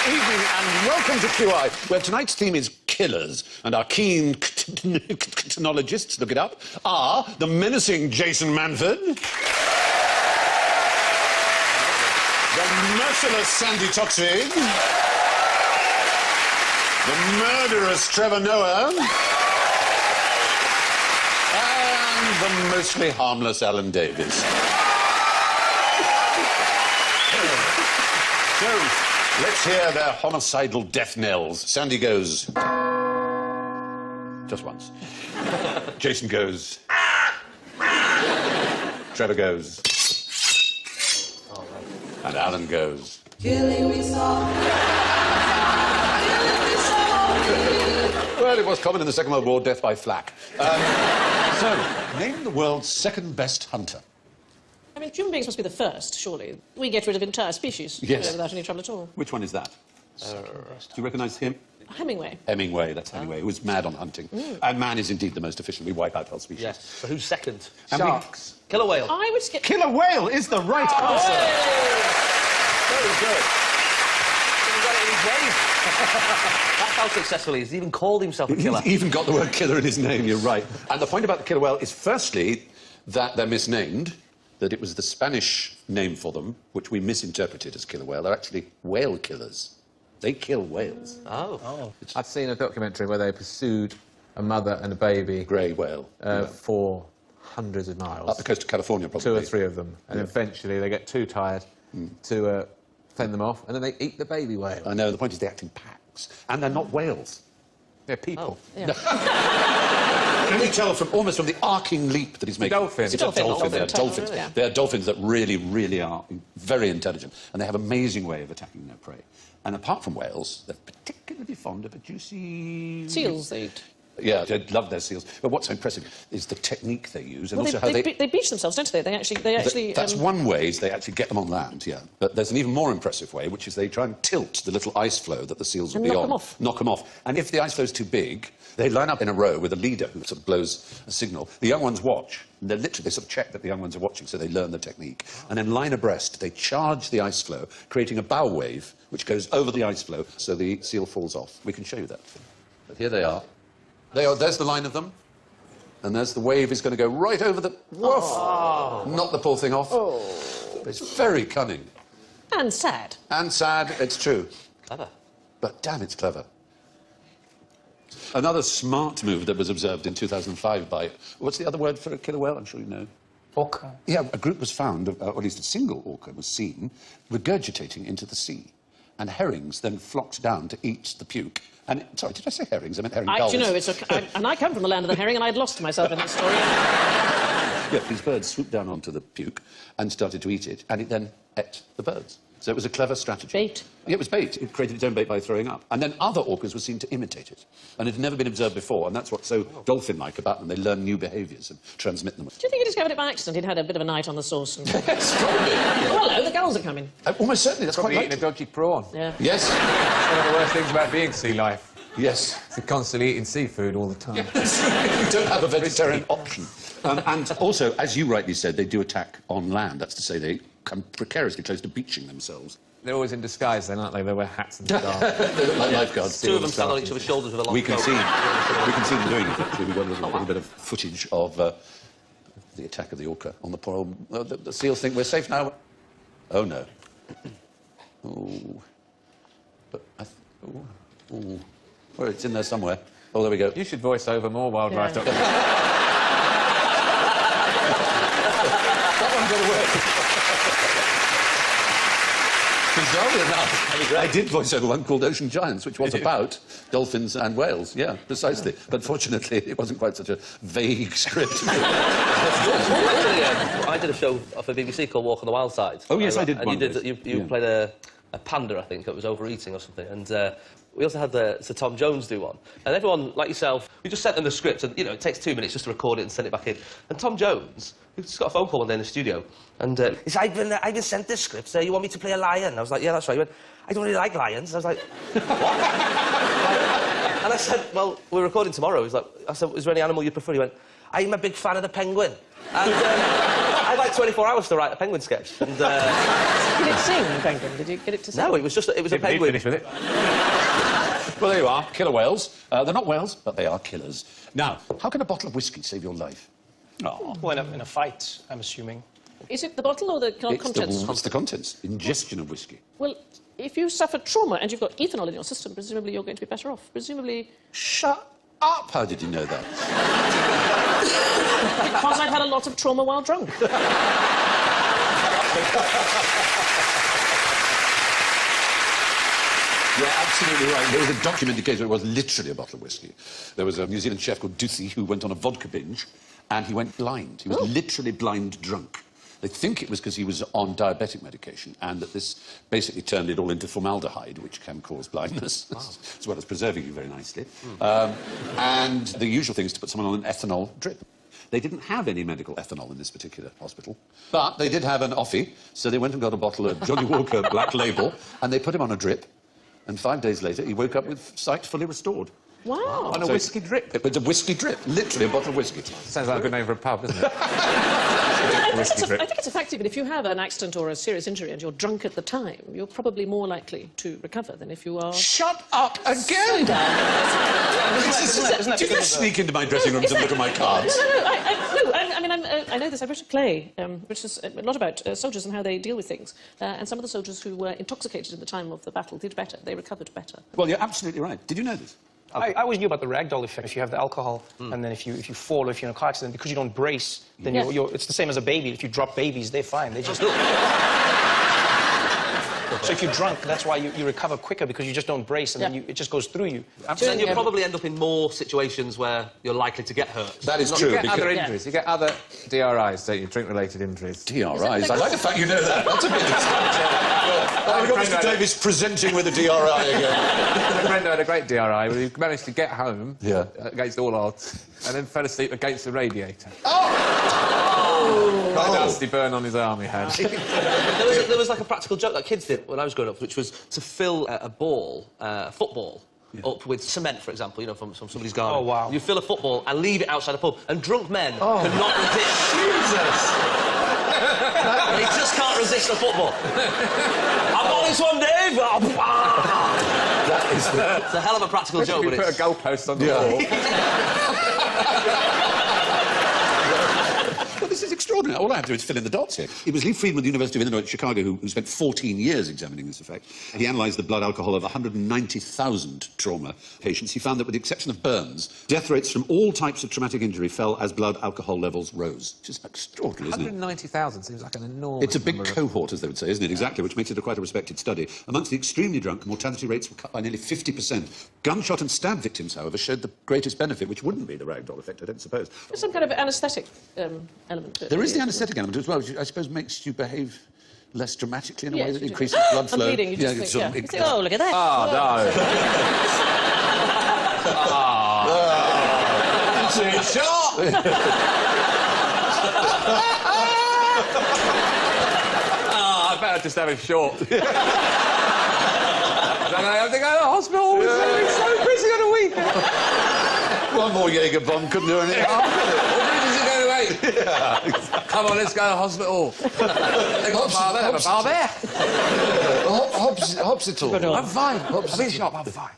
evening and welcome to QI, where tonight's theme is killers, and our keen knologists, look it up, are the menacing Jason Manford, the merciless Sandy Toksvig, the murderous Trevor Noah, and the mostly harmless Alan Davies. So, let's hear their homicidal death knells. Sandy goes... just once. Jason goes... Trevor goes... and Alan goes... Killing me softly. Killing me softly. Well, it was common in the Second World War, death by flak. So, name the world's second best hunter. I mean, human beings must be the first, surely. We get rid of entire species without any trouble at all. Which one is that? Do you recognise him? Hemingway. Hemingway, that's Hemingway, who was mad on hunting. And man is indeed the most efficient. We wipe out whole species. Yes. So who's second? Sharks. Killer whale. I would skip... Killer whale is the right answer. Very good. He got it in his name. That's how successful he is. He even called himself a killer. He's even got the word killer in his name, you're right. And the point about the killer whale is, firstly, that they're misnamed, that it was the Spanish name for them, which we misinterpreted as killer whale. They're actually whale killers. They kill whales. Oh. I've seen a documentary where they pursued a mother and a baby... Grey whale. for hundreds of miles. Up the coast of California, probably. 2 or 3 of them. And eventually they get too tired to fend them off, and then they eat the baby whale. I know, the point is they act in packs. And they're not whales. They're people. Yeah. Can you tell from almost from the arcing leap that he's making? Dolphins. It's a dolphin. They're Dolphin. dolphins. Yeah. They're dolphins that really, really are very intelligent, and they have an amazing way of attacking their prey. And apart from whales, they're particularly fond of a juicy... Seals, they eat. Yeah, they love their seals. But what's so impressive is the technique they use, and Well, also how they... they beach themselves, don't they? They actually... That's one way, is they actually get them on land, yeah. But there's an even more impressive way, which is they try and tilt the little ice flow that the seals will be knock on. them off. Knock them off. And if the ice flow's too big, they line up in a row with a leader who sort of blows a signal. The young ones watch. And they sort of check that the young ones are watching, so they learn the technique. And then line abreast, they charge the ice flow, creating a bow wave, which goes over the ice flow, so the seal falls off. We can show you that. But here they are. There's the line of them. And there's the wave is going to go right over the... Woof! Oh. Knock the poor thing off. Oh. But it's very cunning. And sad. And sad, it's true. Clever. But damn, it's clever. Another smart move that was observed in 2005 by... What's the other word for a killer whale? I'm sure you know. Orca. Yeah, a group was found, or at least a single orca was seen, regurgitating into the sea. And herrings then flocked down to eat the puke. And, sorry, did I say herrings? I meant herring gulls. You know, and I come from the land of the herring, and I'd lost myself in this story. Yeah, these birds swooped down onto the puke and started to eat it, and it then ate the birds. So it was a clever strategy. Bait. Yeah, it was bait. It created its own bait by throwing up. And then other orcas were seen to imitate it. And it had never been observed before, and that's what's so dolphin-like about them. They learn new behaviours and transmit them. Do you think he discovered it by accident? He'd had a bit of a night on the sauce. And... Yes, probably. Oh, hello, the gulls are coming. Almost certainly, that's Probably quite eating right. a dodgy prawn. Yeah. Yes. One of the worst things about being sea life. Yes. It's constantly eating seafood all the time. You don't have a vegetarian option. And also, as you rightly said, they do attack on land. That's to say, they come precariously close to beaching themselves. They're always in disguise, then, aren't they? They wear hats and stuff. They look like lifeguards. 2 of them stand on each other's shoulders with a long We can coat. see them doing it, actually. We've got a little bit of footage of the attack of the orca on the poor old... the seals think we're safe now. Oh, no. Oh. But oh. Well, it's in there somewhere. Oh, there we go. You should voice over more wildlife documentaries. That one got away. Bizarrely enough, I did voice over one called Ocean Giants, which was about dolphins and whales. Yeah, precisely. But fortunately, it wasn't quite such a vague script. I did a show for BBC called Walk on the Wild Side. Oh, yes, I did And one of those. you played a panda, I think. It was overeating or something. And we also had Sir Tom Jones do one. And everyone, like yourself, we just sent them the script, and, you know, it takes 2 minutes just to record it and send it back in. And Tom Jones, he just got a phone call one day in the studio, and he said, I've been sent this script, you want me to play a lion? I was like, yeah, that's right. He went, I don't really like lions. I was like, what? And I said, well, we're recording tomorrow. I said, is there any animal you prefer? He went, I'm a big fan of the penguin. And I had like 24 hours to write a penguin sketch. And, Did it sing, Penguin? Did you get it to sing? no, it was just it was a penguin. Finish with it. Well, there you are, killer whales. They're not whales, but they are killers. Now, how can a bottle of whiskey save your life? Oh, Well, in a fight, I'm assuming. Is it the bottle or the contents? It's the contents. Ingestion of whiskey. Well, if you suffer trauma and you've got ethanol in your system, presumably you're going to be better off. Presumably Shut up! How did you know that? because I've had a lot of trauma while drunk. You're absolutely right. There was a documented case where it was literally a bottle of whiskey. There was a New Zealand chef called Duthie who went on a vodka binge and he went blind. He was literally blind drunk. They think it was because he was on diabetic medication and that this basically turned it all into formaldehyde, which can cause blindness, as well as preserving you very nicely. And the usual thing is to put someone on an ethanol drip. They didn't have any medical ethanol in this particular hospital, but they did have an offie, so they went and got a bottle of Johnny Walker Black Label, and they put him on a drip, and 5 days later he woke up with sight fully restored. Wow. On a whiskey drip. It was a whiskey drip, literally a bottle of whiskey. Sounds like a good name for a pub, doesn't it? I Whiskey drip. think it's effective, but if you have an accident or a serious injury and you're drunk at the time, you're probably more likely to recover than if you are... Shut up again! Isn't that Do you because just sneak into my dressing rooms and look at my cards? I know this. I wrote a play, which is a lot about soldiers and how they deal with things. And some of the soldiers who were intoxicated at the time of the battle did better. They recovered better. Well, you're absolutely right. Did you know this? I always knew about the ragdoll effect. If you have the alcohol, and then if you fall or if you're in a car accident, because you don't brace, then Yeah. it's the same as a baby. If you drop babies, they're fine. They just... So if you're drunk, that's why you recover quicker, because you just don't brace, and then it just goes through you. And you'll probably end up in more situations where you're likely to get hurt. That is You true. get because- other injuries. You get other DRIs, don't you? Drink-related injuries. DRIs. I like the fact you know that. That's a bit I've got Mr. Davis presenting with a DRI again. My friend had a great DRI where he managed to get home against all odds and then fell asleep against the radiator. Quite a nasty burn on his arm he had. There was like a practical joke that kids did when I was growing up, which was to fill a ball, a football, up with cement, for example, you know, from somebody's garden. Oh, wow. You fill a football and leave it outside a pub, and drunk men cannot resist. Jesus! They just can't resist a football. I've got this one, Dave! That is It's a hell of a practical joke, You but put a it's... goalpost on the wall. Well, this is extraordinary. All I have to do is fill in the dots here. It was Lee Friedman of the University of Illinois at Chicago who spent 14 years examining this effect. He analysed the blood alcohol of 190,000 trauma patients. He found that with the exception of burns, death rates from all types of traumatic injury fell as blood alcohol levels rose. Which is extraordinary, isn't it? 190,000 seems like an enormous It's a big number of- cohort, as they would say, isn't it? Exactly, which makes it quite a respected study. Amongst the extremely drunk, mortality rates were cut by nearly 50%. Gunshot and stab victims, however, showed the greatest benefit, which wouldn't be the ragdoll effect, I don't suppose. There's some kind of anaesthetic element to it. There is the anaesthetic element as well, which I suppose makes you behave less dramatically in a way Yes, that you do. increases blood I'm flow. bleeding. You just think, it's sort of- You think, oh, look at that. Oh, no. I better just have a short. Then I have to go to the hospital. It's so busy on a weekend. One more Jaeger bomb couldn't do anything. What is it going to wait? Come on, let's go to the hospital. They got a bar there. Have a bar there. Hopsital. I'm fine. I've been shot. I'm fine.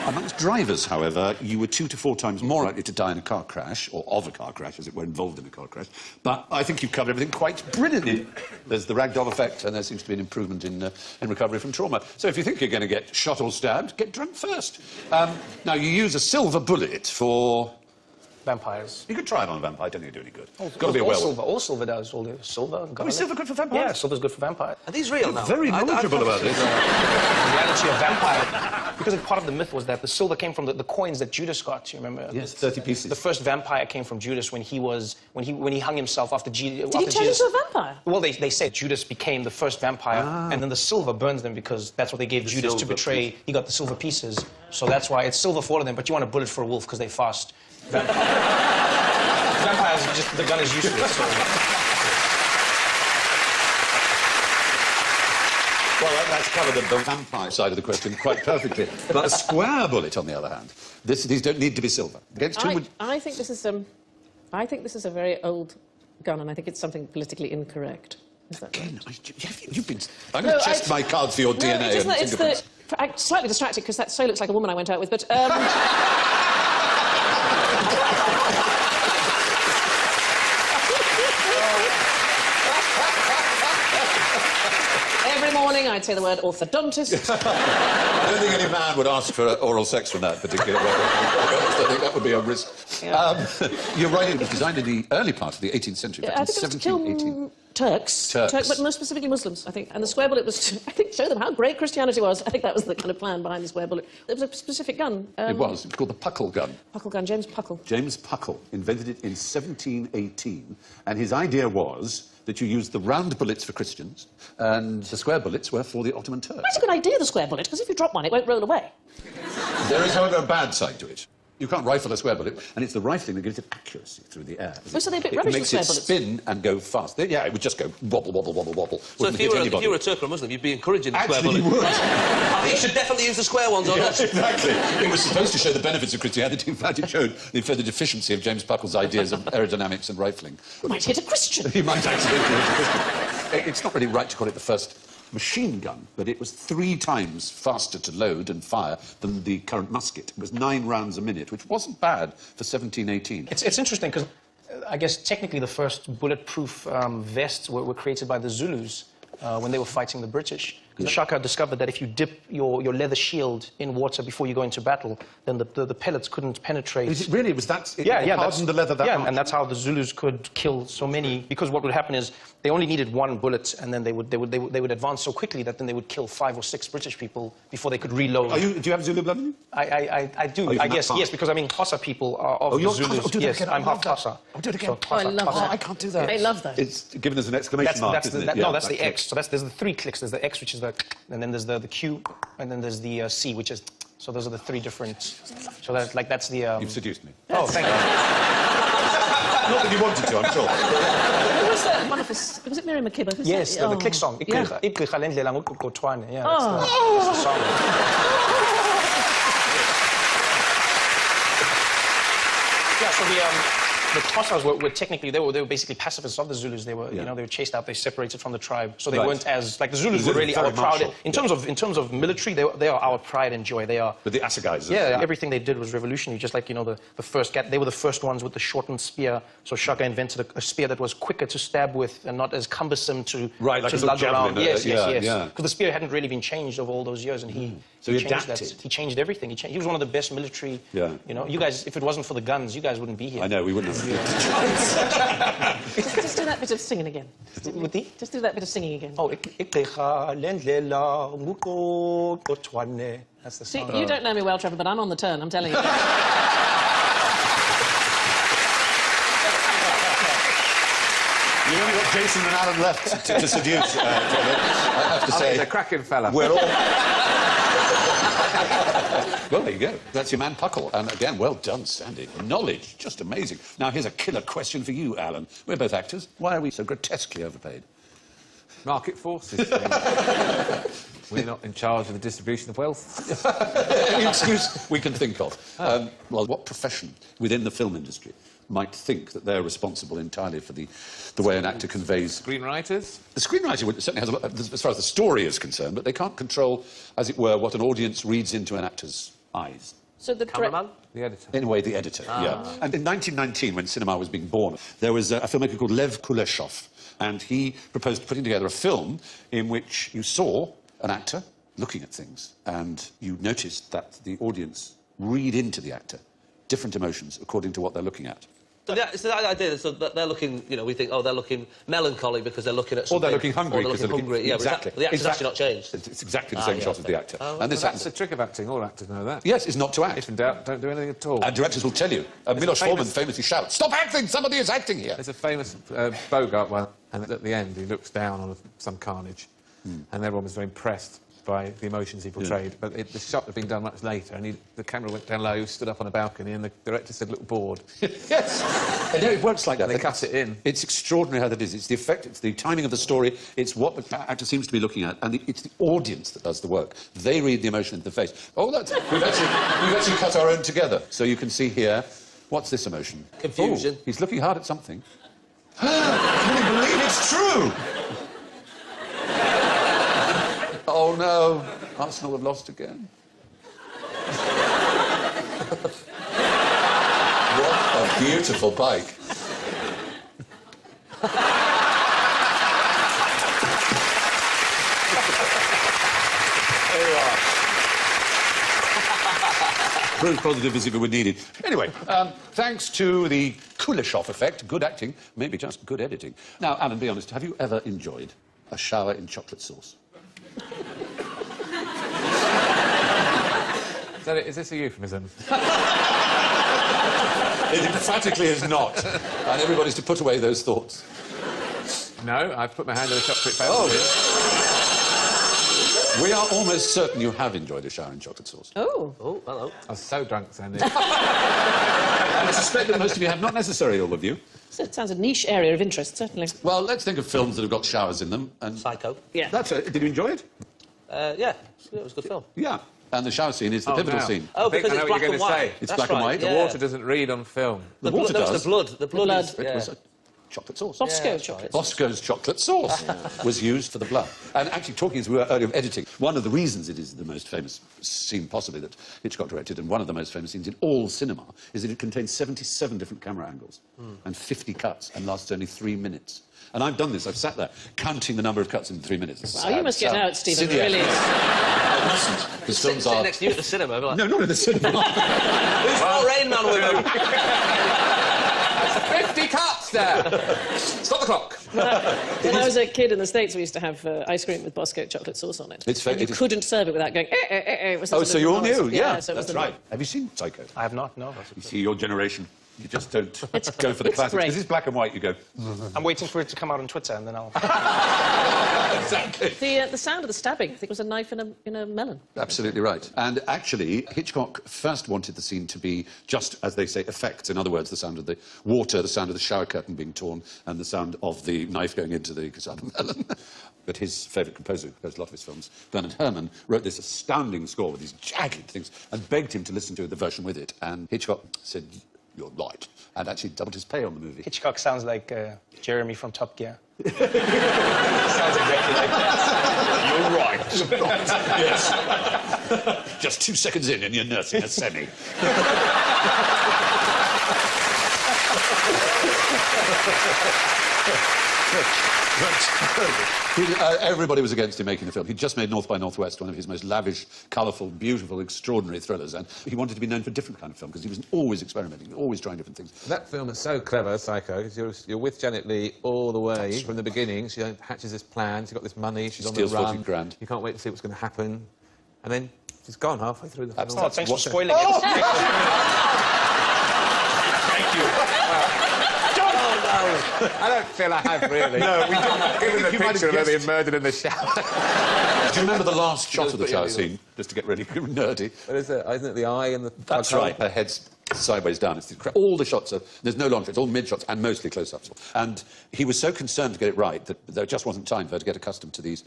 Amongst drivers, however, you were 2 to 4 times more likely to die in a car crash, or of a car crash, as it were, involved in a car crash. But I think you've covered everything quite brilliantly. There's the ragdoll effect, and there seems to be an improvement in recovery from trauma. So if you think you're going to get shot or stabbed, get drunk first. Now, you use a silver bullet for... Vampires. You could try it on a vampire, don't think it'd do any good. It's got to All be a werewolf. silver. All silver does. All the silver. Oh, is silver good for vampires? Yeah, silver's good for vampires. Are these real now? Very knowledgeable about this. The reality of vampire, because part of the myth was that the silver came from the coins that Judas got. You remember? Yes, 30 pieces. The first vampire came from Judas when he hung himself after Jesus. Did he turn into a vampire? Well, they said Judas became the first vampire, and then the silver burns them because that's what they gave Judas to silver betray. He got the silver pieces, so that's why it's silver for all of them. But you want a bullet for a wolf because they fast. Vampires, just the gun is useless. So. Well, that's covered the vampire side of the question quite perfectly. But a square bullet, on the other hand, these don't need to be silver. Against whom would... I think this is I think this is a very old gun, and I think it's something politically incorrect. Is that right? Again, you've been... I'm going to test my cards for your DNA. No, and it's fingerprints. I'm slightly distracted because that so looks like a woman I went out with, but... Every morning I'd say the word orthodontist. I don't think any man would ask for oral sex from that particular weapon. I think that would be a risk. Yeah. You're right, it was designed in the early part of the 18th century, back I in think it was to kill 1718. Turks, but most specifically Muslims, I think. And the square bullet was to, I think, show them how great Christianity was. I think that was the kind of plan behind the square bullet. It was a specific gun. It was called the Puckle gun. Puckle gun, James Puckle. James Puckle invented it in 1718, and his idea was that you used the round bullets for Christians, and the square bullets were for the Ottoman Turks. That's a good idea, the square bullet, because if you drop one, it won't roll away. There is, however, a bad side to it. You can't rifle a square bullet, and it's the rifling that gives it accuracy through the air. Oh, so they're a bit it rubbish, makes the it square bullets. spin and go fast. Yeah, it would just go wobble, wobble, wobble, wobble. So if you were a Turk or a Muslim, you'd be encouraging the square bullet. Actually, you would. I think you should definitely use the square ones on Yes, us. exactly. It was supposed to show the benefits of Christianity. In fact, it showed the further deficiency of James Puckle's ideas of aerodynamics and rifling. You might hit a Christian. He might accidentally hit a Christian. It's not really right to call it the first machine gun, but it was 3 times faster to load and fire than the current musket. It was 9 rounds a minute, which wasn't bad for 1718. It's interesting because I guess technically the first bulletproof vests were created by the Zulus when they were fighting the British. Because Shaka discovered that if you dip your leather shield in water before you go into battle, then the pellets couldn't penetrate. Is it really? Was that... It Yeah, hardened the leather that much? and that's how the Zulus could kill so many. Because what would happen is they only needed 1 bullet, and then they would advance so quickly that then they would kill 5 or 6 British people before they could reload. Do you have Zulu blood in you? I do. you're I from guess that yes, because I mean Xhosa people are of the you're Zulus. Xhosa. Oh, do that yes, again. I'm I half love Xhosa. Oh, do it again. So Oh, I Xhosa, love Xhosa. that. I can't do that. I love that. It's given as an exclamation mark, isn't it? No, that's that the X. click. So there's the 3 clicks. There's the X, which is the, and then there's the Q, and then there's the C, which is. So those are the 3 different. So that's the. You've seduced me. Oh, thank you. Not that you wanted to, I'm sure. Who was that wonderful... Was it Miriam Makeba? Who's Yes, that? the click song. Yeah. Yeah, that's the song. Yeah, so the Xhosas were technically they were basically pacifists of the Zulus. They were you know they were chased out. They separated from the tribe, so they Right. weren't as like the Zulus The were really very our proud. martial, In terms of military, they are our pride and joy. They are. But the Assegais... Yeah, everything they did was revolutionary. Just like the first they were the first ones with the shortened spear. So Shaka invented a spear that was quicker to stab with and not as cumbersome to Right, like to a little lug around. javelin, Yes. yeah. Because the spear hadn't really been changed over all those years, and So he changed adapted. that. He changed everything. He was one of the best military. Yeah. You know, you guys. If it wasn't for the guns, you guys wouldn't be here. I know, we wouldn't have... Just do that bit of singing again. With the. Just do that bit of singing again. Oh, that's the See, song. you don't know me well, Trevor, but I'm on the turn, I'm telling you. You only got Jason and Alan left to seduce, Trevor. I have to say... He's a cracking fella. We're all... Well, there you go. That's your man Puckle. And again, well done, Sandy. Knowledge, just amazing. Now, here's a killer question for you, Alan. We're both actors. Why are we so grotesquely overpaid? Market forces. We're not in charge of the distribution of wealth. Any excuse we can think of. Well, what profession within the film industry might think that they're responsible entirely for the way an actor conveys... Screenwriters? The screenwriter certainly has a lot, as far as the story is concerned, but they can't control, as it were, what an audience reads into an actor's eyes. So the Cameraman? The editor. In a way, the editor, yeah. And in 1919, when cinema was being born, there was a filmmaker called Lev Kuleshov, and he proposed putting together a film in which you saw an actor looking at things, and you noticed that the audience read into the actor different emotions according to what they're looking at. So the idea is that they're looking, you know, we think, oh, they're looking melancholy because they're looking at Or something. they're looking hungry. Or they're because looking hungry. Yeah, exactly. But the actor's actually not changed. It's exactly the same shot as the actor. Oh, and this That's the happens... trick of acting. All actors know that. Yes, it's not to act. If in doubt, don't do anything at all. And directors will tell you. Milos famous- Forman famously shouts, "Stop acting! Somebody is acting here!" There's a famous Bogart one, and at the end he looks down on some carnage, and everyone was very impressed by the emotions he portrayed. But the shot had been done much later, and the camera went down low, stood up on a balcony, and the director said, "Look bored." Yes. And it works like that. They cut it in. It's extraordinary how that is. It's the effect, it's the timing of the story, it's what the actor seems to be looking at, and it's the audience that does the work. They read the emotion into the face. Oh, we've actually cut our own together. So you can see here What's this emotion? Confusion. Oh, he's looking hard at something. Can you believe it's true? Oh, no. Arsenal have lost again. What a beautiful bike. Proof positive as if it were needed. Anyway, thanks to the Kuleshov effect, good acting, maybe just good editing. Now, Alan, be honest, have you ever enjoyed a shower in chocolate sauce? Is this a euphemism? It emphatically is not. And everybody's to put away those thoughts. No, I've put my hand in a chocolate fountain. We are almost certain you have enjoyed a shower in chocolate sauce. Oh. Oh, hello. I was so drunk, Sandy. And I suspect that most of you have, not necessarily all of you. So it sounds a niche area of interest, certainly. Well, let's think of films that have got showers in them. And Psycho. Yeah. that's it. Did you enjoy it? Yeah, it was a good film. Yeah. And the shower scene is the pivotal now. scene. Oh, I think because I know it's what black you're and gonna white. say. It's That's black and right, white. The yeah. water doesn't read on film. The blood- water no, does. it's the blood. The blood blood. is... It Yeah. was a chocolate sauce. Bosco that's chocolate. Bosco's chocolate sauce was used for the blood. And actually, talking as we were earlier of editing, one of the reasons it is the most famous scene possibly that Hitchcock directed, and one of the most famous scenes in all cinema, is that it contains 77 different camera angles and 50 cuts and lasts only 3 minutes. And I've done this. I've sat there counting the number of cuts in 3 minutes. Wow, you must get out, Stephen, Cineast. really. The films Sitting are... next to you at the cinema, be like, No, not in the cinema. who's got Rain Man with him? 50 cuts there! Stop the clock! When I was a kid in the States, we used to have ice cream with Bosco chocolate sauce on it. It's fair- And you it is- couldn't serve it without going, It was Oh, the so you all noise. knew? Yeah, so it was that's the right. noise. Have you seen Psycho? I have not, no. You see, your generation, you just don't go for the it's classics. great. Because it's black and white, you go... I'm waiting for it to come out on Twitter and then I'll... Exactly. The sound of the stabbing, I think, was a knife in a melon. Absolutely right. And actually, Hitchcock first wanted the scene to be just, as they say, effects. In other words, the sound of the water, the sound of the shower curtain being torn, and the sound of the knife going into the cassava melon. But his favourite composer, who composed a lot of his films, Bernard Herrmann, wrote this astounding score with these jagged things and begged him to listen to the version with it. And Hitchcock said, "You're right," and actually doubled his pay on the movie. Hitchcock sounds like Jeremy from Top Gear. Sounds exactly like that. You're right. You're right. Yes. Just 2 seconds in and you're nursing a semi. Everybody was against him making the film. He'd just made North by Northwest, one of his most lavish, colourful, beautiful, extraordinary thrillers, and he wanted to be known for a different kind of film because he was always experimenting, always trying different things. That film is so clever, Psycho, because you're with Janet Leigh all the way from the beginning. She hatches this plan, she's got this money, she's on the Steals run. 40 grand. You can't wait to see what's going to happen. And then she's gone halfway through the film. Oh, thanks for spoiling it. Thank you. I don't feel I have really. No, we didn't. Given the You might picture have of her being guessed. murdered in the shower. Do you remember the last shot of the pretty shower illegal. scene? Just to get really nerdy. What is it? Isn't it the eye and the... That's right. Her head's sideways down. It's all the shots are... There's no long shots, all mid-shots and mostly close-ups. And he was so concerned to get it right that there just wasn't time for her to get accustomed to these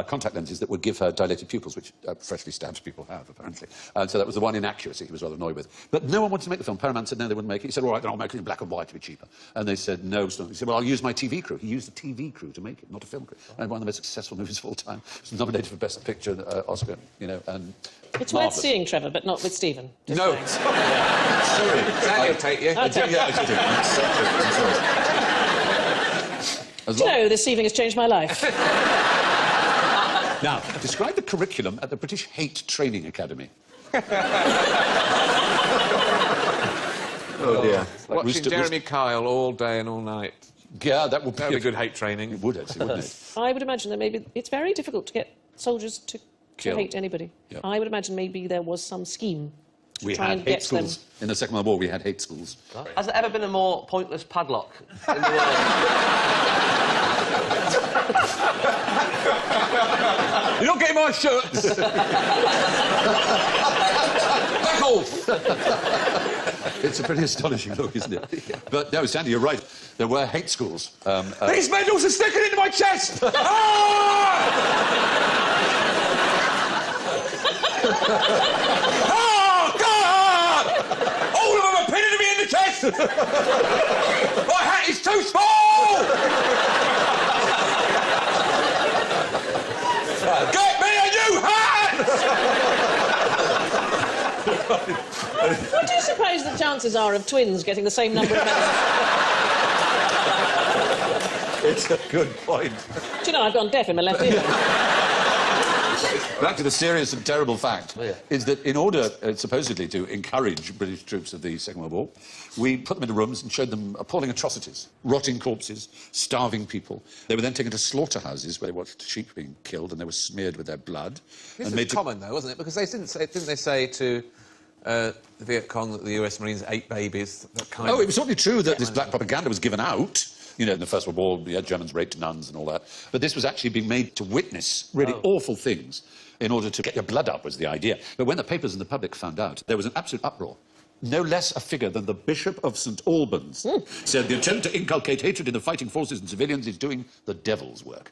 contact lenses that would give her dilated pupils, which freshly stabbed people have, apparently. And so that was the one inaccuracy he was rather annoyed with. But no one wanted to make the film. Paramount said no, they wouldn't make it. He said, all right, then I'll make it in black and white to be cheaper. And they said, no, it's not. He said, well, I'll use my TV crew. He used a TV crew to make it, not a film crew. And one of the most successful movies of all time. It was nominated for Best Picture, Oscar, you know, and... It's marvellous. worth seeing, Trevor, but not with Stephen. Just No. saying. Sorry. Danny will take you. I'll take Yeah, I did. As Do you long- know, this evening has changed my life. Now, describe the curriculum at the British Hate Training Academy. Oh, dear. Like Watching Jeremy Kyle all day and all night. Yeah, that would be... That would be good hate training. It would, actually, wouldn't it? I would imagine that maybe it's very difficult to get soldiers to Kill. hate anybody. Yep. I would imagine maybe there was some scheme to We try had and hate get them. schools. In the Second World War, we had hate schools. Has there ever been a more pointless padlock in the world? You're not getting my shirts! Back off! It's a pretty astonishing look, isn't it? But no, Sandy, you're right. There were hate schools. These medals are sticking into my chest! Oh, God! All of them are pinning me in the chest! My hat is too small! Get me a new hat! What do you suppose the chances are of twins getting the same number of medals? It's a good point. Do you know, I've gone deaf in my left ear. Back to the serious and terrible fact, Yeah. is that in order, supposedly, to encourage British troops of the Second World War, we put them into rooms and showed them appalling atrocities. Rotting corpses, starving people. They were then taken to slaughterhouses where they watched sheep being killed and they were smeared with their blood. This and was common, though, wasn't it? Because they didn't they say to the Viet Cong that the US Marines ate babies? That kind Oh, of... it was certainly true that this black propaganda was given out. You know, in the First World War, the Germans raped nuns and all that. But this was actually being made to witness really awful things in order to get your blood up, was the idea. But when the papers and the public found out, there was an absolute uproar. No less a figure than the Bishop of St Albans said the attempt to inculcate hatred in the fighting forces and civilians is doing the devil's work.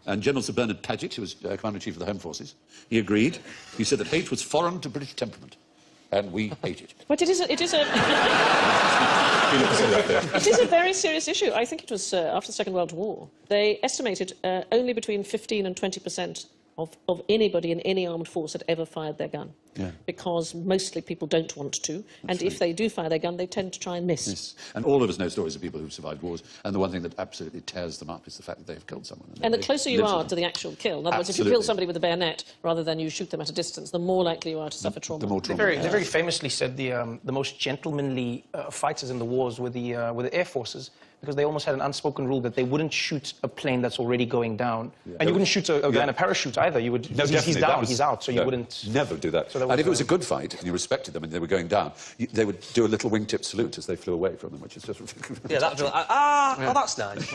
And General Sir Bernard Paget, who was Commander-in-Chief of the Home Forces, he agreed. He said that hate was foreign to British temperament. And we hate it. But it is a very serious issue. I think it was after the Second World War. They estimated only between 15 and 20% of anybody in any armed force had ever fired their gun. Yeah. Because mostly people don't want to, and if they do fire their gun, they tend to try and miss. Yes. And all of us know stories of people who've survived wars, and the one thing that absolutely tears them up is the fact that they've killed someone. And the closer you are to the actual kill, in other words, if you kill Absolutely. somebody with a bayonet rather than you shoot them at a distance, the more likely you are to suffer trauma. The more They trauma. very famously said the most gentlemanly fighters in the wars were the Air Forces, because they almost had an unspoken rule that they wouldn't shoot a plane that's already going down. And you wouldn't shoot a guy in a parachute either. You would, No, he's definitely. That down, was- he's out, so you no, wouldn't... Never do that. So that and if it was, was a good fight and you respected them and they were going down, they would do a little wingtip salute as they flew away from them, which is just... Yeah, that'd be like, oh, that's nice.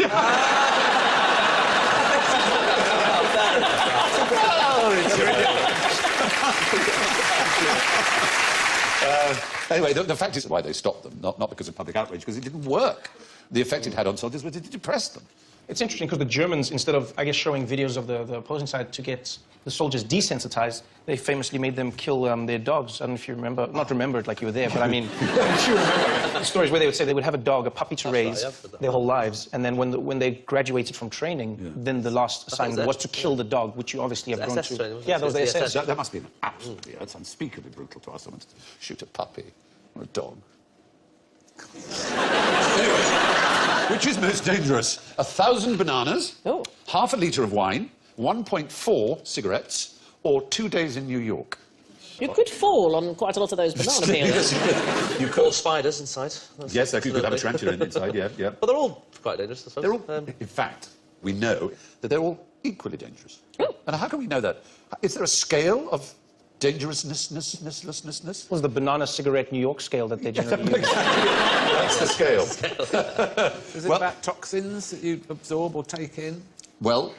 Anyway, the fact is why they stopped them, not because of public outrage, because it didn't work. The effect it had on soldiers was it depressed them. It's interesting because the Germans, instead of, I guess, showing videos of the opposing side to get the soldiers desensitized, they famously made them kill their dogs. I don't know if you remember, not remember it like you were there, but I mean, if you remember the stories where they would say they would have a dog, a puppy to raise their whole lives, and then when they graduated from training, then the last assignment was to kill the dog, which you obviously have grown SS to. training, wasn't it? Yeah, that was the SS. That must be absolutely, that's unspeakably brutal to ask someone to shoot a puppy or a dog. Anyway, which is most dangerous? 1,000 bananas, Oh. half a litre of wine, 1.4 cigarettes, or 2 days in New York? You could fall on quite a lot of those banana peels. You All spiders inside. Yes, you could have a tarantula inside, yeah. But they're all quite dangerous, I suppose. They're all, in fact, we know that they're all equally dangerous. And how can we know that? Is there a scale of dangerousness? Was the banana cigarette New York scale that they generally use. That's the scale. Is it about toxins that you absorb or take in? Well,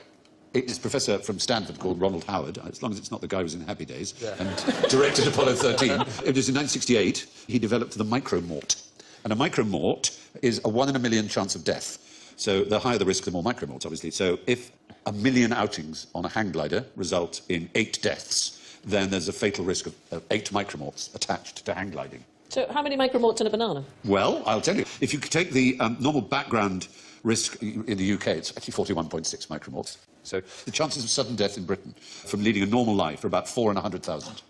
it is a professor from Stanford called Ronald Howard, as long as it's not the guy who was in Happy Days and directed Apollo 13. It was in 1968 he developed the micromort. And a micromort is a 1 in a million chance of death. So the higher the risk, the more micromorts, obviously. So if 1 million outings on a hang glider result in 8 deaths, then there's a fatal risk of 8 micromorts attached to hang gliding. So how many micromorts in a banana? Well, I'll tell you. If you take the normal background risk in the UK, it's actually 41.6 micromorts. So the chances of sudden death in Britain from leading a normal life are about 4 in 100,000.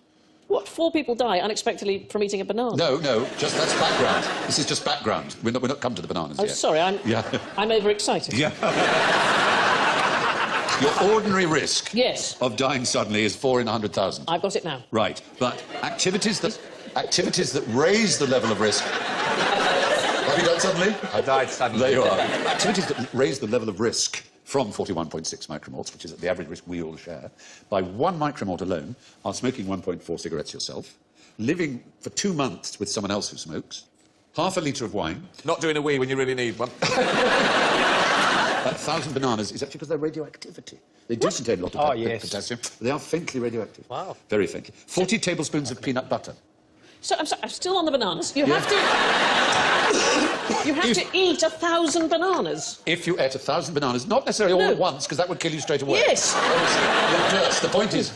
What, 4 people die unexpectedly from eating a banana? No, just that's background. This is just background. We're not come to the bananas Oh, yet. sorry, I'm overexcited. Yeah. Your ordinary risk Yes. of dying suddenly is 4 in 100,000. I've got it now. Right, but activities that raise the level of risk... Have you done suddenly? I died suddenly. There you are. Activities that raise the level of risk from 41.6 micromorts, which is the average risk we all share, by 1 micromort alone, are smoking 1.4 cigarettes yourself, living for 2 months with someone else who smokes, half a litre of wine... Not doing a wee when you really need one. 1,000 bananas is actually because they're radioactivity. They do contain a lot of potassium. They are faintly radioactive. Wow. Very faintly. 40 tablespoons of peanut butter. So, I'm still on the bananas. You have to... You have to eat 1,000 bananas. If you ate 1,000 bananas, not necessarily all No. at once, because that would kill you straight away. Yes. Yes. The point is,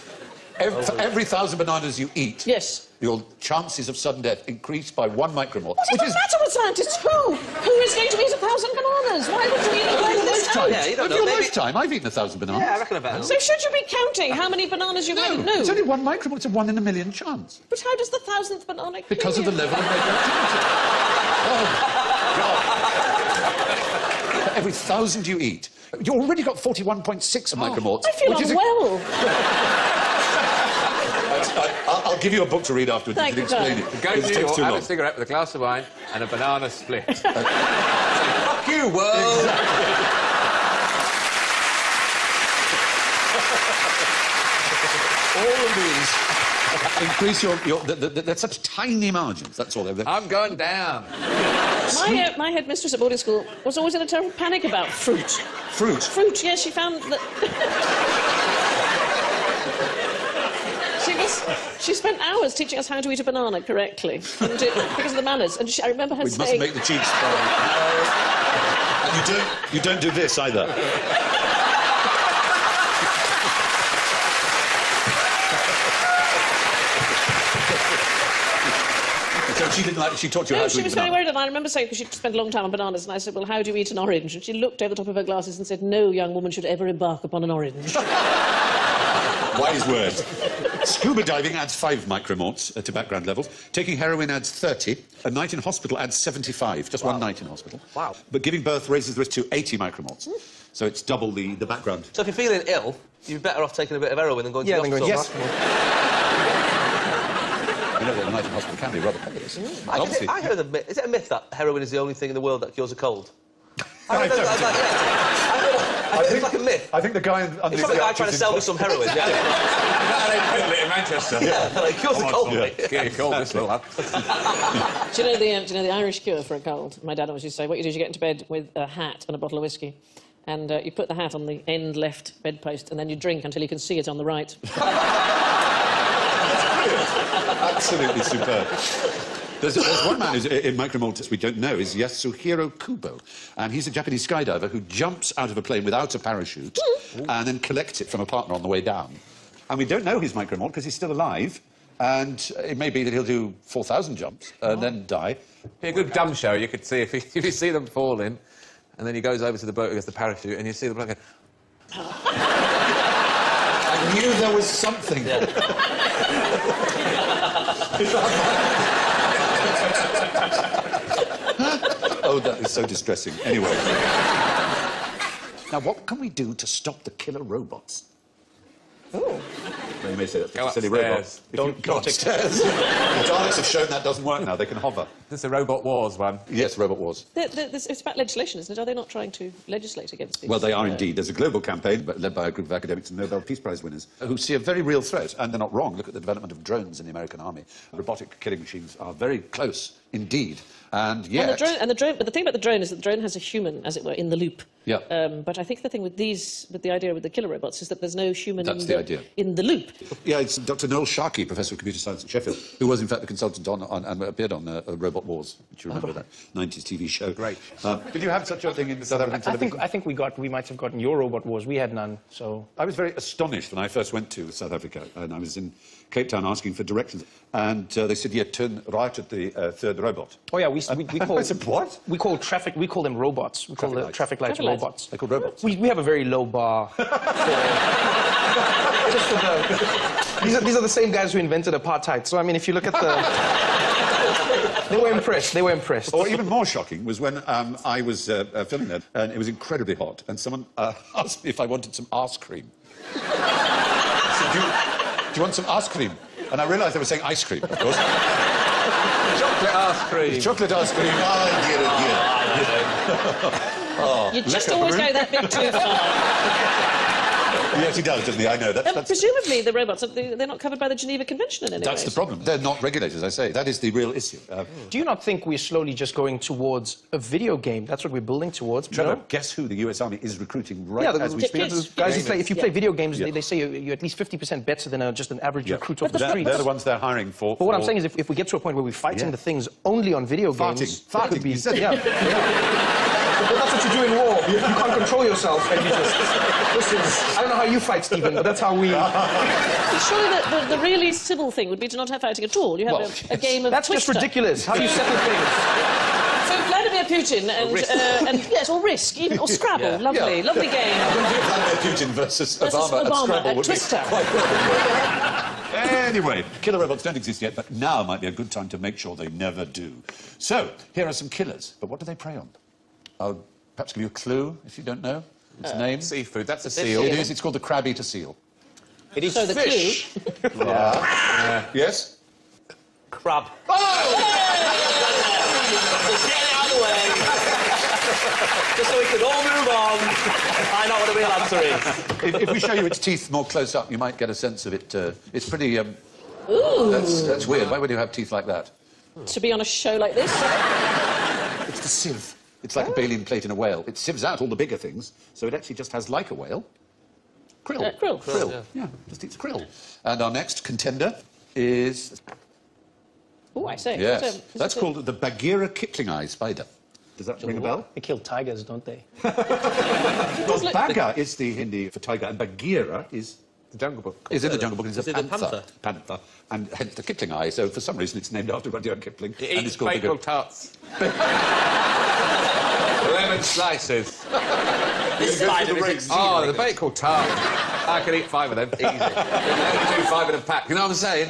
For every 1,000 bananas you eat, Yes. your chances of sudden death increase by 1 micromole. What does it matter with scientists? Who? Who is going to eat 1,000 bananas? Why would you eat this out? Yeah, you don't Over know. your Maybe... lifetime, I've eaten 1,000 bananas. Yeah, I reckon about So should you be counting how many bananas you've eaten? No. It's only 1 micromole. It's a 1 in a million chance. But how does the 1,000th banana kill Because of you? the level of radioactivity. Oh, God. For every 1,000 you eat, you already got 41.6 micromoles. I feel which is unwell. I'll give you a book to read afterwards. Thank You you, can explain Carl. it. Go It to New takes York, too have long. a cigarette with a glass of wine and a banana split. Fuck you, world. All of these increase your... they're such tiny margins, that's all. I'm going down. My headmistress at boarding school was always in a terrible panic about fruit. Fruit. Fruit, yes, she found that... She spent hours teaching us how to eat a banana correctly, and because of the manners. And I remember her We saying... mustn't make the cheeks fall. And you don't do this either. So she didn't like... She taught you how No, to she eat was very banana. worried, and I remember saying, because she'd spent a long time on bananas, and I said, well, how do you eat an orange? And she looked over the top of her glasses and said, no young woman should ever embark upon an orange. Wise words. Scuba diving adds 5 micromoles to background levels. Taking heroin adds 30. A night in hospital adds 75. Just one night in hospital. Wow. But giving birth raises the risk to 80 micromoles. So it's double the background. So if you're feeling ill, you're better off taking a bit of heroin than going to the hospital. Yes. You know that a night in hospital can be rather perilous. Obviously, I heard a myth. Is it a myth that heroin is the only thing in the world that cures a cold? I heard it's like a myth. I think the guy... It's from a guy trying to sell me some heroin. Yeah, In Manchester. yeah, like cures a cold. yeah. mate. Yeah, you called this little up. Do you know the Irish cure for a cold? My dad always used to say, what you do is you get into bed with a hat and a bottle of whiskey, and you put the hat on the end left bedpost, and then you drink until you can see it on the right. Absolutely superb. There's one man who's in micromoles we don't know, is Yasuhiro Kubo. And he's a Japanese skydiver who jumps out of a plane without a parachute and then collects it from a partner on the way down. And we don't know his micromole because he's still alive. And it may be that he'll do 4,000 jumps and then die. Be a good dumb show. You could see if you see them falling, and then he goes over to the boat against the parachute, and you see the bloke go, I knew there was something. Oh, that is so distressing. Anyway. Now, what can we do to stop the killer robots? Oh. Well, you may say that's Go a silly upstairs. robot. If you go upstairs. The Daleks have shown that doesn't work now. They can hover. this is a Robot Wars one. Yes, Robot Wars. It's about legislation, isn't it? Are they not trying to legislate against these? Well, they are indeed. There's a global campaign led by a group of academics and Nobel Peace Prize winners who see a very real threat, and they're not wrong. Look at the development of drones in the American army. Robotic killing machines are very close indeed. And yet... And the drone, but the thing about the drone is that the drone has a human, as it were, in the loop. Yeah. But I think the thing with the idea with the killer robots is that there's no human That's the idea. in the loop. Yeah, it's Dr. Noel Sharkey, Professor of Computer Science at Sheffield, who was, in fact, the consultant on and appeared on Robot Wars. Do you remember that 90s TV show? Great. Did you have such a thing in South African television? I think we might have gotten your Robot Wars. We had none, so... I was very astonished when I first went to South Africa, and I was in Cape Town asking for directions, and they said, yeah, turn right at the third robot. Oh, yeah, we call... I said, what? We call them robots. We call the lights. traffic lights Traffic lights. robots. They're called robots. We have a very low bar. These are the same guys who invented apartheid. So, I mean, if you look at the... They were impressed. They were impressed. Or even more shocking was when I was filming there, and it was incredibly hot, and someone asked me if I wanted some ice cream. I said, do you want some ice cream? And I realised they were saying ice cream, of course. Chocolate ice cream. Chocolate ice cream. Oh, You just lekker, always Baroon. go that bit too far. Yes, he does, doesn't he? I know. That's Presumably, the robots, they're not covered by the Geneva Convention in any the way. problem. They're not regulated, as I say. That is the real issue. Do you not think we're slowly just going towards a video game? That's what we're building towards. Trevor, No? guess who the US Army is recruiting right Yeah, as we the speak? kids. Guys, who play, if you play video games, Yeah. they say you're at least 50% better than just an average recruit off the They're streets. the ones they're hiring for. But what I'm saying is, if we get to a point where we're fighting Yeah. the things only on video games, Farting. that could be... You said it. Yeah. That's what you do in war. You can't control yourself, and you just... This is... I don't know how you fight, Stephen, but that's how we... Surely the really civil thing would be to not have fighting at all. You have Well, a game of That's just Twister. ridiculous. How do you settle things? So Vladimir Putin and yes, or Risk, even, or Scrabble. Lovely, lovely game. Vladimir Putin versus Obama, Obama at Scrabble at would be Twister. quite good. Anyway, killer robots don't exist yet, but now might be a good time to make sure they never do. So, here are some killers, but what do they prey on? I'll perhaps give you a clue, if you don't know. Its name? Seafood, that's a seal. It is, it's called the crab-eater seal. It is So the fish. Yes? Crab. Just get it out of the way. Just so we can all move on. I know what the real answer is. If we show you its teeth more close up, you might get a sense of it. It's pretty... Ooh. That's weird. Why would you have teeth like that? To be on a show like this. It's the sieve. It's like a baleen plate in a whale. It sieves out all the bigger things, so it actually just has, like a whale, krill. Krill. Krill. Yeah, just eats krill. And our next contender is... Oh, I say. Yes, So, that's called the Bagheera Kipling-eye spider. Does that ring a bell? They kill tigers, don't they? Well, Bagha is the Hindi for tiger, and Bagheera is... The Jungle Book. Is in the Jungle Book, and it's Is a it a panther. Panther. And hence the Kipling eye, so for some reason it's named after Rudyard Kipling. It and eats it's called bagel tarts. Lemon slices. Oh, the bagel tart. I could eat 5 of them, easy. Only do 5 in a pack, you know what I'm saying?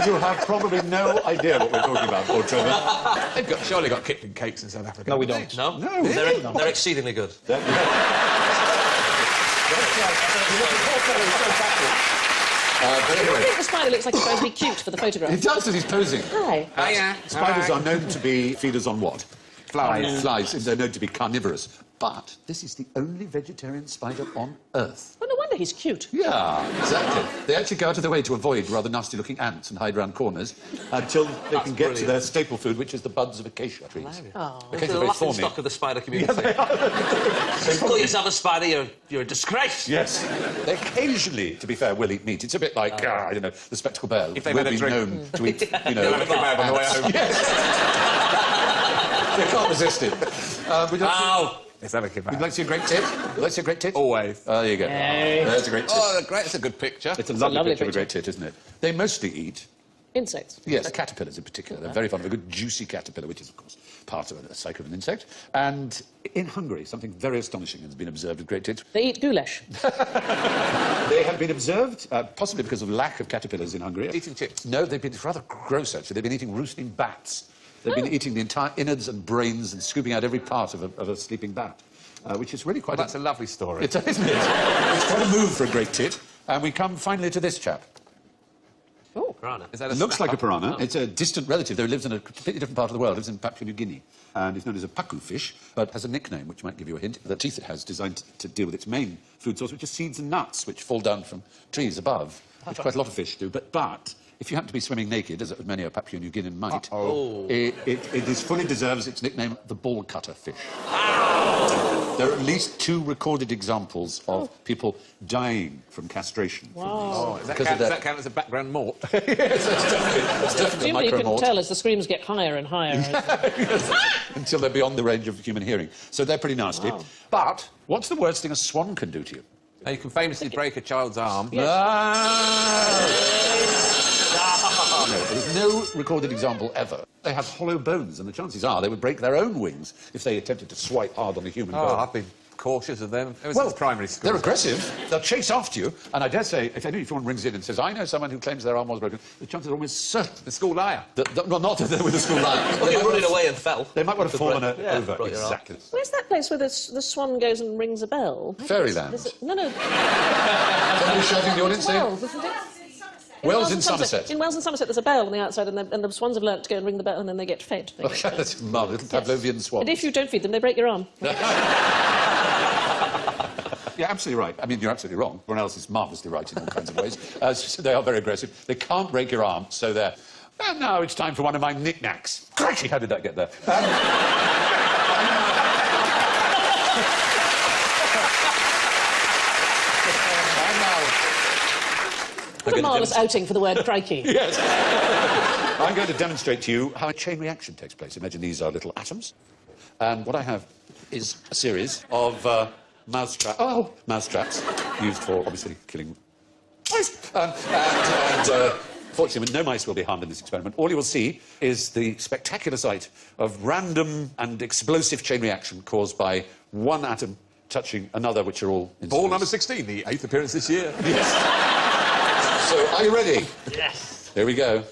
You have probably no idea what we're talking about, poor Trevor. They've surely got Kipling cakes in South Africa. No, we don't. No? No. They're exceedingly good. But I anyway, think the spider looks like he's trying to be cute for the photograph. it does as he's posing. Hi. Spiders are known to be feeders on what? Flies. Flies. They're known to be carnivorous. But this is the only vegetarian spider on Earth. Well, no wonder he's cute. Yeah, exactly. They actually go out of their way to avoid rather nasty-looking ants and hide around corners until they can get to their staple food, which is the buds of acacia trees. Oh. Acacia The very laughing thorny. stock of the spider community. You call yourself a spider, you're a disgrace. Yes. They occasionally, to be fair, will eat meat. It's a bit like, I don't know, the spectacled bear. If they've will had a be drink. known to eat, you know... They'll have a kebab on the way home. Yes. They can't resist it. We'd like Let's have a to kebab. see a great tit. Would you like to see a great tit? Always. There you go. There's a great tit. Oh, great. That's a good picture. It's a lovely lovely picture of a great picture. tit, isn't it? They mostly eat... Insects. Yes, caterpillars in particular. They're very fond of a good juicy caterpillar, which is, of course, part of a cycle of an insect. And in Hungary, something very astonishing has been observed with great tits. They eat goulash. They have been observed, possibly because of lack of caterpillars in Hungary. Eating chips. No, they've been it's rather gross, actually. They've been eating roosting bats. They've been eating the entire innards and brains and scooping out every part of a sleeping bat, which is really quite... That's a lovely story. It's, isn't it? It's quite a move for a great tit. And we come finally to this chap. Oh. Piranha. Is that It looks like a piranha. It's a distant relative, though he lives in a completely different part of the world. Lives in Papua New Guinea. And is known as a pacu fish, but has a nickname, which might give you a hint. The teeth it has designed to deal with its main food source, which is seeds and nuts, which fall down from trees above, which quite a lot of fish do. But if you happen to be swimming naked, as many a Papua New Guinean might, it fully deserves its nickname, the ball cutter fish. There are at least 2 recorded examples of people dying from castration. Wow. Does that Because count, of does that- that count as a background mort? Yes, that's definitely a Presumably you couldn't micromort. tell as the screams get higher and higher. Until they're beyond the range of human hearing. So they're pretty nasty. Wow. But what's the worst thing a swan can do to you? Now, you can famously break a child's arm. No, there's no recorded example ever. They have hollow bones, and the chances are they would break their own wings if they attempted to swipe hard on a human Oh, bone. I've been cautious of them. It was in primary school. They're aggressive. They'll chase after you, and I dare say, if anyone rings in and says, I know someone who claims their arm was broken, the chances are almost certain. The school liar. Well, not that they're with a school line. Well, you're running away and fell. They might want to fall on Yeah, over. broke your arm. Exactly. Where's that place where the swan goes and rings a bell? Fairyland. No. Somebody shouting the audience saying, Wells, isn't it? Wales in Somerset. In Wales and Somerset, there's a bell on the outside, and the swans have learnt to go and ring the bell, and then they get fed. They get fed. That's marvellous, little Pavlovian swans. And if you don't feed them, they break your arm. Yeah, absolutely right. I mean, you're absolutely wrong. Everyone else is marvellously right in all kinds of ways. So they are very aggressive. They can't break your arm, so they're... And now it's time for one of my knickknacks. Crikey, how did that get there? What a marvellous outing for the word crikey. Yes. I'm going to demonstrate to you how a chain reaction takes place. Imagine these are little atoms. And what I have is a series of mousetraps used for, obviously, killing mice. Fortunately, no mice will be harmed in this experiment. All you will see is the spectacular sight of random and explosive chain reaction caused by one atom touching another, which are all... Ball number 16, the 8th appearance this year. Yes. So, are you ready? Yes. Here we go.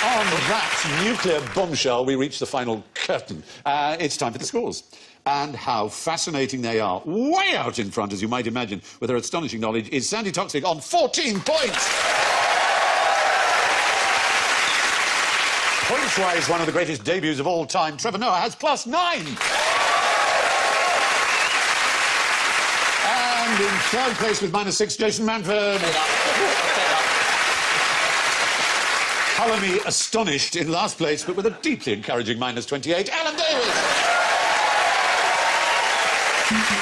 On that nuclear bombshell, we reach the final curtain. It's time for the scores. And how fascinating they are. Way out in front, as you might imagine, with her astonishing knowledge, is Sandy Toksvig on 14 points. Points-wise, one of the greatest debuts of all time. Trevor Noah has +9. And in third place with -6, Jason Manford. Colour me astonished in last place, but with a deeply encouraging -28, Alan Davis. Thank you.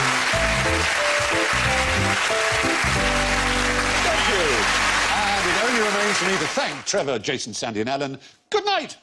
And it only remains for me to thank Trevor, Jason, Sandy and Alan. Good night.